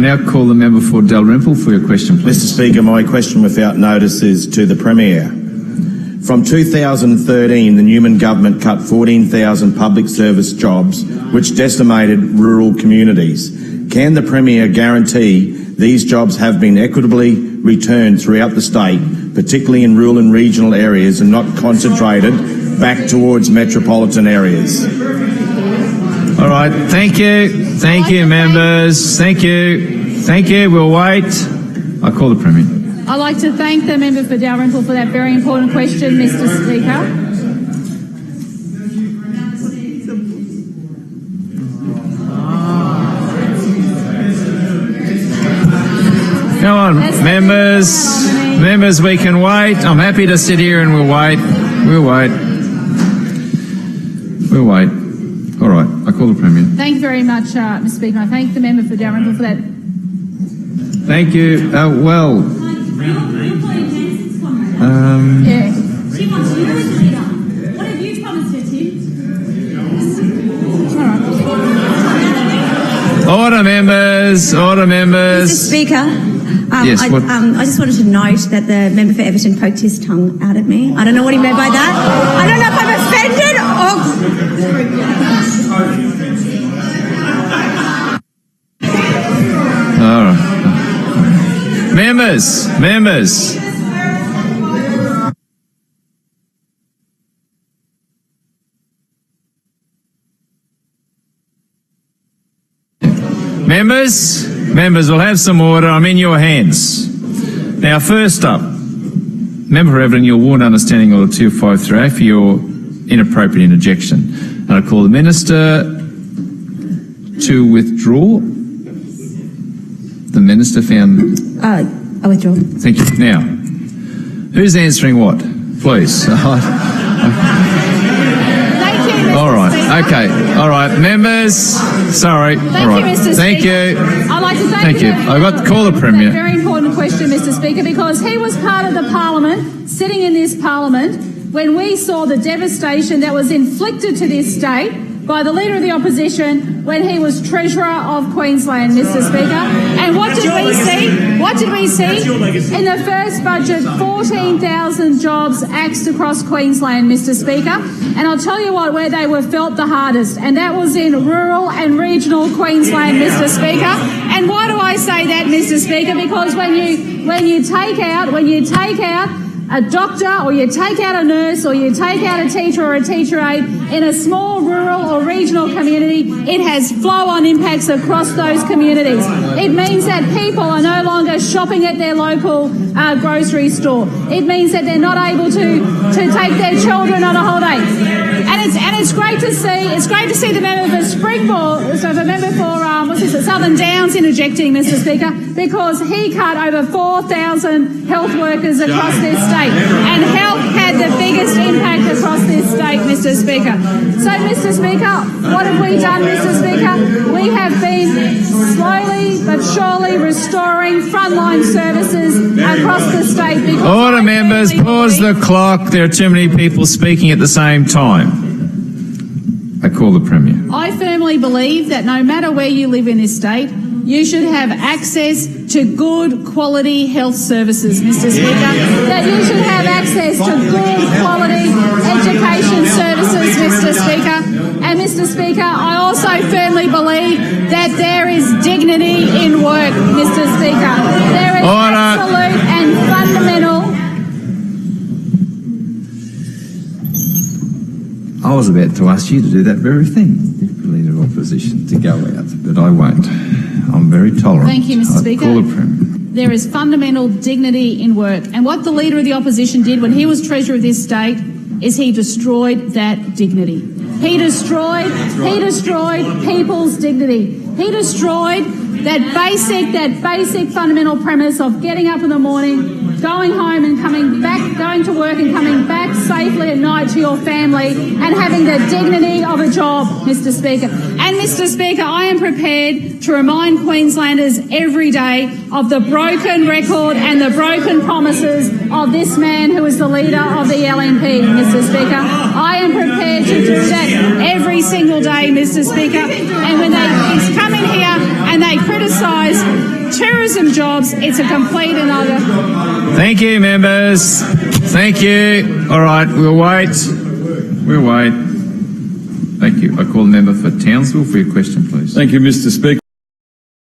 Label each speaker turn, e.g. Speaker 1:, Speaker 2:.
Speaker 1: now call the member for Dalrymple for your question, please.
Speaker 2: Mr Speaker, my question without notice is to the Premier. From 2013, the Newman government cut 14,000 public service jobs, which decimated rural communities. Can the Premier guarantee these jobs have been equitably returned throughout the state, particularly in rural and regional areas, and not concentrated back towards metropolitan areas?
Speaker 1: All right, thank you. Thank you, members. Thank you. Thank you. We'll wait. I call the Premier.
Speaker 3: I'd like to thank the member for Dalrymple for that very important question, Mr Speaker.
Speaker 1: Come on, members, we can wait. I'm happy to sit here and we'll wait. We'll wait. We'll wait. All right, I call the Premier.
Speaker 3: Thank you very much, Mr Speaker. I thank the member for Dalrymple for that.
Speaker 1: Thank you. Well.
Speaker 3: Yeah.
Speaker 4: She wants you as leader. What have you promised her, Tim?
Speaker 1: Order, members. Order, members.
Speaker 5: Mr Speaker,
Speaker 1: yes,
Speaker 5: I just wanted to note that the member for Everton poked his tongue out at me. I don't know what he meant by that. I don't know if I'm offended or...
Speaker 1: All right. Members. Members, we'll have some order. I'm in your hands. Now, first up, Member for Everton, your warned understanding order 2538 for your inappropriate interjection. And I call the Minister to withdraw. The Minister found...
Speaker 5: I withdraw.
Speaker 1: Thank you. Now, who's answering what? Please. All right. Okay. All right. Members. Sorry.
Speaker 3: Thank
Speaker 1: all right.
Speaker 3: you, Mr.
Speaker 1: Thank
Speaker 3: Speaker.
Speaker 1: you.
Speaker 3: I'd like to
Speaker 1: Thank you. I've got to call the Premier.
Speaker 3: A very important question, Mr Speaker, because he was part of the Parliament, sitting in this Parliament, when we saw the devastation that was inflicted to this state by the Leader of the Opposition when he was Treasurer of Queensland, Mr Speaker. And what did we see? What did we see? In the first budget, 14,000 jobs axed across Queensland, Mr Speaker. And I'll tell you what, where they were felt the hardest, and that was in rural and regional Queensland, Mr Speaker. And why do I say that, Mr Speaker? Because when you take out a doctor, or you take out a nurse, or you take out a teacher or a teacher aide in a small rural or regional community, it has flow-on impacts across those communities. It means that people are no longer shopping at their local grocery store. It means that they're not able to take their children on a holiday. And it's great to see. It's great to see the member for Springboard, so the member for Southern Downs interjecting, Mr Speaker, because he cut over 4,000 health workers across this state, and health had the biggest impact across this state, Mr Speaker. So, Mr Speaker, what have we done, Mr Speaker? We have been slowly but surely restoring frontline services across the state.
Speaker 1: Order, members. Pause the clock. There are too many people speaking at the same time. I call the Premier.
Speaker 3: I firmly believe that no matter where you live in this state, you should have access to good quality health services, Mr Speaker. That you should have access to good quality education services, Mr Speaker. And Mr Speaker, I also firmly believe that there is dignity in work, Mr Speaker. There is absolute and fundamental...
Speaker 1: I was about to ask you to do that very thing, Leader of Opposition, to go out, but I won't. I'm very tolerant.
Speaker 3: Thank you, Mr Speaker.
Speaker 1: Call the Premier.
Speaker 3: There is fundamental dignity in work. And what the Leader of the Opposition did when he was Treasurer of this state is he destroyed that dignity. He destroyed people's dignity. He destroyed that basic fundamental premise of getting up in the morning, going home and coming back, going to work and coming back safely at night to your family and having the dignity of a job, Mr Speaker. And Mr Speaker, I am prepared to remind Queenslanders every day of the broken record and the broken promises of this man who is the leader of the LNP, Mr Speaker. I am prepared to do that every single day, Mr Speaker. And when he's come in here and they criticise tourism jobs, it's a complete and utter...
Speaker 1: Thank you, members. Thank you. All right, we'll wait. We'll wait. Thank you. I call the member for Townsville for your question, please.
Speaker 6: Thank you, Mr. Speaker.